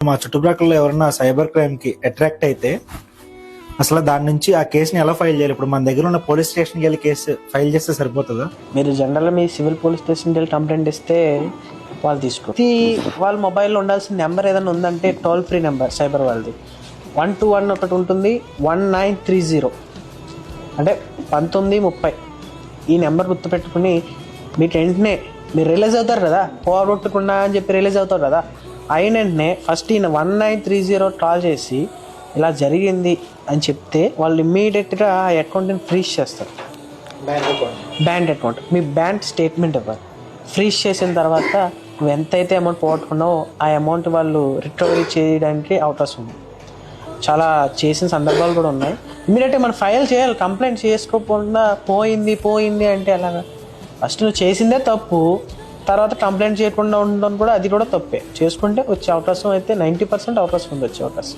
మా చుట్టుప్రక్కల ఎవరన్నా సైబర్ క్రైమ్ కి అట్రాక్ట్ అయితే అసలు దాని నుంచి ఆ కేసుని ఎలా ఫైల్ చేయాలి? ఇప్పుడు మన దగ్గర ఉన్న పోలీస్ స్టేషన్కి వెళ్ళి కేసు ఫైల్ చేస్తే సరిపోతుందా? మీరు జనరల్గా మీ సివిల్ పోలీస్ స్టేషన్కి వెళ్ళి కంప్లైంట్ ఇస్తే వాళ్ళు తీసుకో. వాళ్ళ మొబైల్లో ఉండాల్సిన నెంబర్ ఏదైనా ఉందంటే టోల్ ఫ్రీ నెంబర్ సైబర్ వాళ్ళది 121 ఒకటి ఉంటుంది, 1930 అంటే 1930. ఈ నెంబర్ గుర్తుపెట్టుకుని మీకు వెంటనే మీరు రిలీజ్ అవుతారు కదా, పోగొట్టుకున్నా అని చెప్పి రిలీజ్ అవుతారు కదా, అయిన వెంటనే ఫస్ట్ ఈయన 1930 కాల్ చేసి ఇలా జరిగింది అని చెప్తే వాళ్ళు ఇమ్మీడియట్గా ఆ అకౌంట్ని ఫ్రీజ్ చేస్తారు. బ్యాంక్ అకౌంట్ మీ బ్యాంక్ స్టేట్మెంట్ ఇవ్వాలి. ఫ్రీజ్ చేసిన తర్వాత నువ్వు ఎంతైతే అమౌంట్ పోగొట్టుకున్నావో ఆ అమౌంట్ వాళ్ళు రికవరీ చేయడానికి అవకాశం ఉంది. చాలా చేసిన సందర్భాలు కూడా ఉన్నాయి. ఇమ్మీడియట్గా మనం ఫైల్ చేయాలి. కంప్లైంట్ చేసుకోకుండా పోయింది అంటే అలాగా. ఫస్ట్ నువ్వు చేసిందే తప్పు, తర్వాత కంప్లైంట్ చేయకుండా ఉండడం కూడా అది కూడా తప్పే. చేసుకుంటే వచ్చే అవకాశం అయితే 90% అవకాశం ఉంది, వచ్చే అవకాశం.